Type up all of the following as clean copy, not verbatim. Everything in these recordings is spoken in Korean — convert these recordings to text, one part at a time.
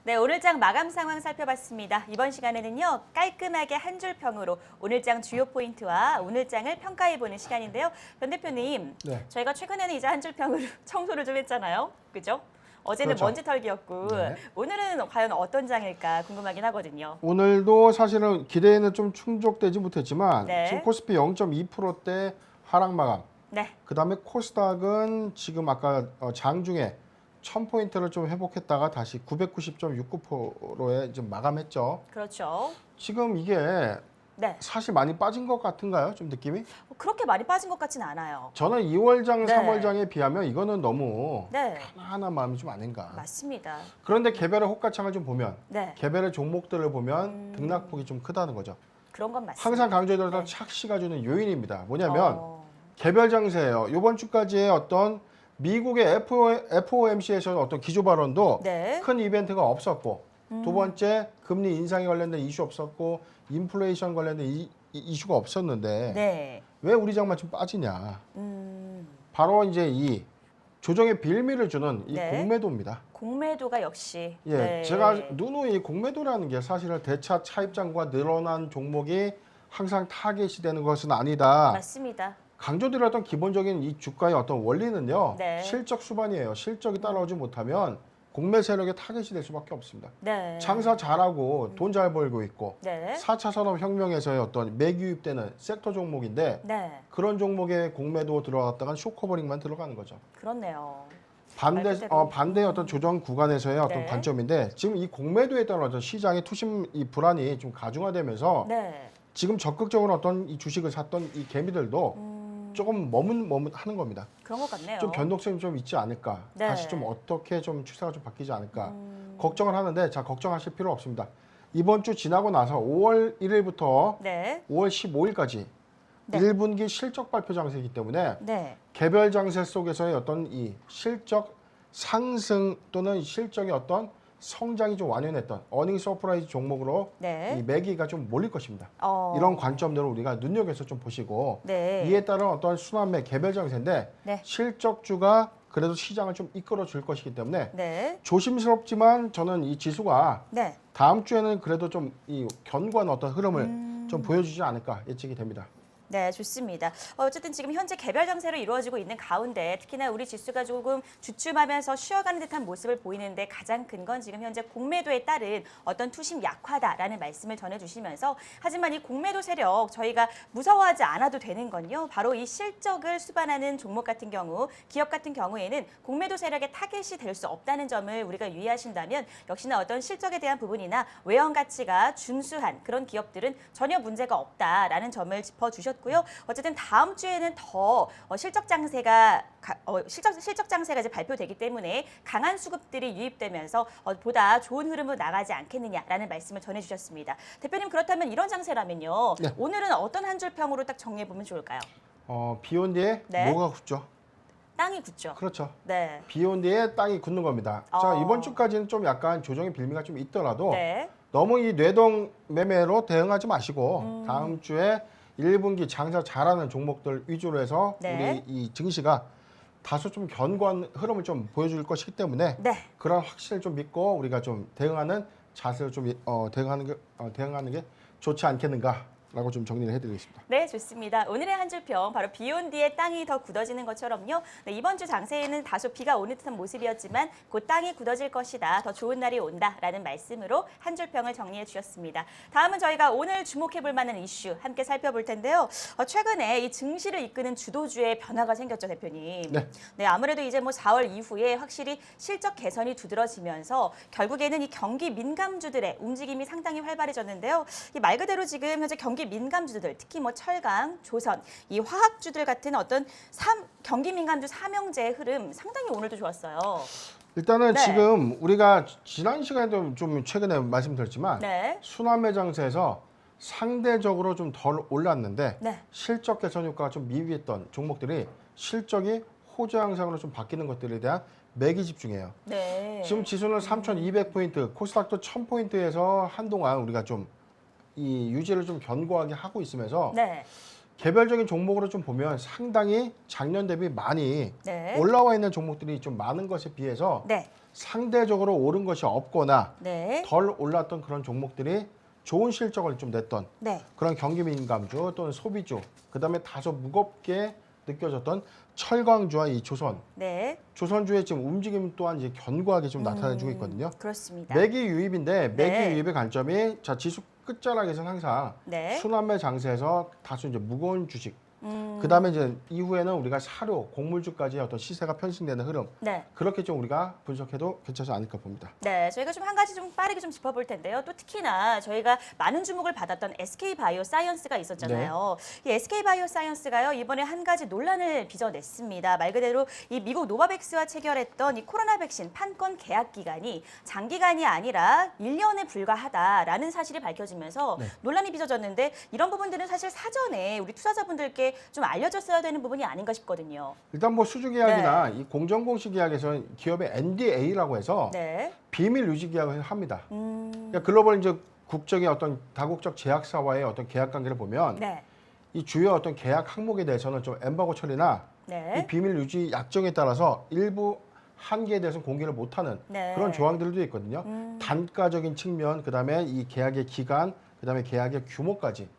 네, 오늘장 마감 상황 살펴봤습니다. 이번 시간에는요, 깔끔하게 한 줄 평으로 오늘장 주요 포인트와 오늘장을 평가해보는 시간인데요. 변 대표님, 네. 저희가 최근에는 이제 한 줄 평으로 청소를 좀 했잖아요. 그죠? 어제는 그렇죠. 먼지 털기였고 네. 오늘은 과연 어떤 장일까 궁금하긴 하거든요. 오늘도 사실은 기대에는 좀 충족되지 못했지만 네. 지금 코스피 0.2%대 하락 마감. 네, 그다음에 코스닥은 지금 아까 장중에 1000포인트를 좀 회복했다가 다시 990.69%에 좀 마감했죠. 그렇죠. 지금 이게 네, 사실 많이 빠진 것 같은가요? 좀 느낌이? 그렇게 많이 빠진 것 같지는 않아요. 저는 2월장, 네. 3월장에 비하면 이거는 너무 네, 편안한 마음이 좀 아닌가. 맞습니다. 그런데 개별의 호가창을 좀 보면 네, 개별의 종목들을 보면 등락폭이 좀 크다는 거죠. 그런 건 맞습니다. 항상 강조해드렸던 네. 착시가 주는 요인입니다. 뭐냐면 어, 개별 장세예요. 이번 주까지의 어떤 미국의 FOMC에서는 어떤 기조 발언도 네, 큰 이벤트가 없었고 두 번째 금리 인상에 관련된 이슈 없었고 인플레이션 관련된 이슈가 없었는데 네, 왜 우리 장만 좀 빠지냐. 바로 이제 이 조정의 빌미를 주는 이 네. 공매도입니다. 공매도가 역시 예, 네. 제가 누누이 공매도라는 게 사실은 대차 차입장과 늘어난 종목이 항상 타겟이 되는 것은 아니다. 맞습니다. 강조드렸던 기본적인 이 주가의 어떤 원리는요. 네. 실적 수반이에요. 실적이 따라오지 못하면 공매 세력의 타겟이 될 수밖에 없습니다. 네. 장사 잘하고 돈 잘 벌고 있고 네. 4차 산업혁명에서의 어떤 매기입되는 섹터 종목인데 네. 그런 종목에 공매도 들어갔다간 쇼커버링만 들어가는 거죠. 그렇네요. 반대 말 그대로. 반대의 어떤 조정 구간에서의 어떤 네. 관점인데 지금 이 공매도에 따른 어떤 시장의 투심 이 불안이 좀 가중화되면서 네. 지금 적극적으로 어떤 이 주식을 샀던 이 개미들도 조금 머뭇머뭇하는 겁니다. 그런 것 같네요. 좀 변동성이 좀 있지 않을까. 네. 다시 좀 어떻게 좀 추세가 좀 바뀌지 않을까. 걱정을 하는데 자 걱정하실 필요 없습니다. 이번 주 지나고 나서 5월 1일부터 네. 5월 15일까지 네. 1분기 실적 발표 장세이기 때문에 네. 개별 장세 속에서의 어떤 이 실적 상승 또는 실적의 어떤 성장이 좀 완연했던 어닝 서프라이즈 종목으로 네. 이 매기가 좀 몰릴 것입니다. 어. 이런 관점들을 우리가 눈여겨서 좀 보시고 네. 이에 따른 어떤 순환매 개별 장세인데 네. 실적주가 그래도 시장을 좀 이끌어 줄 것이기 때문에 네. 조심스럽지만 저는 이 지수가 네. 다음 주에는 그래도 좀 이 견고한 어떤 흐름을 좀 보여주지 않을까 예측이 됩니다. 네, 좋습니다. 어쨌든 지금 현재 개별 장세로 이루어지고 있는 가운데 특히나 우리 지수가 조금 주춤하면서 쉬어가는 듯한 모습을 보이는데 가장 큰 건 지금 현재 공매도에 따른 어떤 투심 약화다라는 말씀을 전해주시면서 하지만 이 공매도 세력 저희가 무서워하지 않아도 되는 건요. 바로 이 실적을 수반하는 종목 같은 경우 기업 같은 경우에는 공매도 세력의 타겟이 될 수 없다는 점을 우리가 유의하신다면 역시나 어떤 실적에 대한 부분이나 외형 가치가 준수한 그런 기업들은 전혀 문제가 없다라는 점을 짚어주셨습니다. 고요. 어쨌든 다음 주에는 더 실적 장세가 실적 장세가 이제 발표되기 때문에 강한 수급들이 유입되면서 보다 좋은 흐름으로 나가지 않겠느냐라는 말씀을 전해주셨습니다. 대표님 그렇다면 이런 장세라면요. 네. 오늘은 어떤 한 줄 평으로 딱 정리해 보면 좋을까요? 비온 뒤에 네. 뭐가 굳죠? 땅이 굳죠. 그렇죠. 네. 비온 뒤에 땅이 굳는 겁니다. 자 이번 주까지는 좀 약간 조정의 빌미가 좀 있더라도 네. 너무 이 뇌동 매매로 대응하지 마시고 다음 주에 1분기 장사 잘하는 종목들 위주로 해서 네. 우리 이 증시가 다소 좀 견고한 흐름을 좀 보여줄 것이기 때문에 네. 그런 확신을 좀 믿고 우리가 좀 대응하는 자세를 좀 대응하는 게 좋지 않겠는가라고 좀 정리를 해드리겠습니다. 네, 좋습니다. 오늘의 한 줄 평, 바로 비온 뒤에 땅이 더 굳어지는 것처럼요. 네, 이번 주 장세에는 다소 비가 오는 듯한 모습이었지만 곧 땅이 굳어질 것이다. 더 좋은 날이 온다라는 말씀으로 한 줄 평을 정리해 주셨습니다. 다음은 저희가 오늘 주목해 볼 만한 이슈 함께 살펴볼 텐데요. 최근에 이 증시를 이끄는 주도주의 변화가 생겼죠, 대표님. 네. 네, 아무래도 이제 뭐 4월 이후에 확실히 실적 개선이 두드러지면서 결국에는 이 경기 민감주들의 움직임이 상당히 활발해졌는데요. 이 말 그대로 지금 현재 경기 민감주들, 특히 뭐 철강, 조선, 이 화학주들 같은 어떤 경기 민감주 삼형제의 흐름 상당히 오늘도 좋았어요. 일단은 네. 지금 우리가 지난 시간에도 좀 최근에 말씀드렸지만 네. 순환매 장세에서 상대적으로 좀 덜 올랐는데 네. 실적 개선 효과가 좀 미비했던 종목들이 실적이 호조 양상으로 좀 바뀌는 것들에 대한 매기 집중이에요. 네. 지금 지수는 3,200포인트, 코스닥도 1,000포인트에서 한동안 우리가 좀 이 유지를 좀 견고하게 하고 있으면서 네. 개별적인 종목으로 좀 보면 상당히 작년 대비 많이 네. 올라와 있는 종목들이 좀 많은 것에 비해서 네. 상대적으로 오른 것이 없거나 네. 덜 올랐던 그런 종목들이 좋은 실적을 좀 냈던 네. 그런 경기 민감주 또는 소비주, 그다음에 다소 무겁게 느껴졌던 철강주와 이 조선, 네. 조선주의 지금 움직임 또한 이제 견고하게 좀 나타나주고 있거든요. 그렇습니다. 매기 유입인데 매기 네. 유입의 관점이 자 지수 끝자락에서는 항상 네. 순환매 장세에서 다소 이제 무거운 주식, 그다음에 이제 이후에는 우리가 사료, 곡물주까지 어떤 시세가 편승되는 흐름, 네. 그렇게 좀 우리가 분석해도 괜찮지 않을까 봅니다. 네, 저희가 좀 한 가지 좀 빠르게 좀 짚어볼 텐데요. 또 특히나 저희가 많은 주목을 받았던 SK 바이오사이언스가 있었잖아요. 이 SK 바이오사이언스가요 이번에 한 가지 논란을 빚어냈습니다. 말 그대로 이 미국 노바백스와 체결했던 이 코로나 백신 판권 계약 기간이 장기간이 아니라 1년에 불과하다라는 사실이 밝혀지면서 네. 논란이 빚어졌는데 이런 부분들은 사실 사전에 우리 투자자분들께 좀 알려졌어야 되는 부분이 아닌가 싶거든요. 일단 뭐 수주 계약이나 이 공정 공시 계약에서는 기업의 NDA라고 해서 네. 비밀 유지 계약을 합니다. 그러니까 글로벌 이제 국적의 어떤 다국적 제약사와의 어떤 계약 관계를 보면 네. 이 주요 어떤 계약 항목에 대해서는 좀 엠바고 처리나 네. 이 비밀 유지 약정에 따라서 일부 한계에 대해서는 공개를 못하는 네. 그런 조항들도 있거든요. 단가적인 측면, 그다음에 이 계약의 기간, 그다음에 계약의 규모까지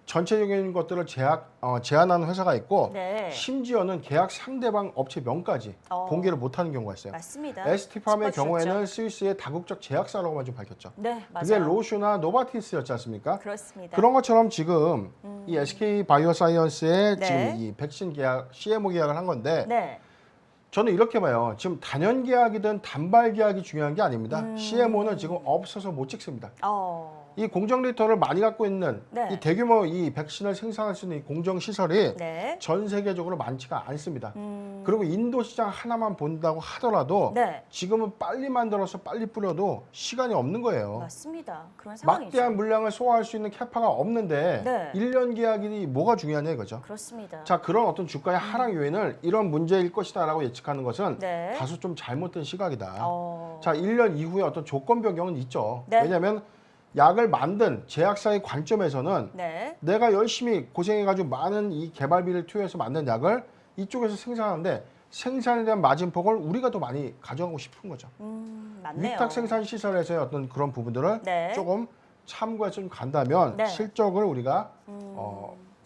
전체적인 것들을 제한하는 회사가 있고 네. 심지어는 계약 상대방 업체 명까지 공개를 못하는 경우가 있어요. 맞습니다. ST팜의 짚어주셨죠. 경우에는 스위스의 다국적 제약사라고만 좀 밝혔죠. 네, 맞아요. 그게 로슈나 노바티스였지 않습니까? 그렇습니다. 그런 것처럼 지금 이 SK 바이오사이언스의 네. 지금 이 백신 계약, CMO 계약을 한 건데 네. 저는 이렇게 봐요. 지금 단연 계약이든 단발 계약이 중요한 게 아닙니다. CMO는 지금 없어서 못 찍습니다. 이 공정 데이터를 많이 갖고 있는 네. 이 대규모 이 백신을 생산할 수 있는 이 공정 시설이 네. 전 세계적으로 많지가 않습니다. 그리고 인도 시장 하나만 본다고 하더라도 네. 지금은 빨리 만들어서 빨리 뿌려도 시간이 없는 거예요. 맞습니다. 그런 상황이죠. 막대한 물량을 소화할 수 있는 캐파가 없는데 네. 1년 계약이 뭐가 중요하냐 이거죠. 그렇습니다. 자, 그런 어떤 주가의 하락 요인을 이런 문제일 것이다라고 예측하는 것은 네. 다소 좀 잘못된 시각이다. 어. 자, 1년 이후에 어떤 조건 변경은 있죠. 네. 왜냐하면 약을 만든 제약사의 관점에서는 네. 내가 열심히 고생해가지고 많은 이 개발비를 투여해서 만든 약을 이쪽에서 생산하는데 생산에 대한 마진폭을 우리가 더 많이 가져가고 싶은 거죠. 맞네요. 위탁 생산 시설에서의 어떤 그런 부분들을 네. 조금 참고해서 좀 간다면 네. 실적을 우리가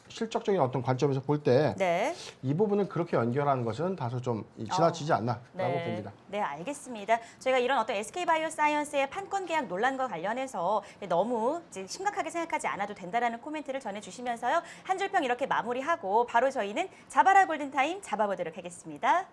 실적적인 어떤 관점에서 볼 때 이 네. 부분을 그렇게 연결하는 것은 다소 좀 지나치지 않나라고 네. 봅니다. 네, 알겠습니다. 저희가 이런 어떤 SK바이오사이언스의 판권 계약 논란과 관련해서 너무 이제 심각하게 생각하지 않아도 된다라는 코멘트를 전해주시면서요. 한 줄평 이렇게 마무리하고 바로 저희는 자바라 골든타임 잡아보도록 하겠습니다.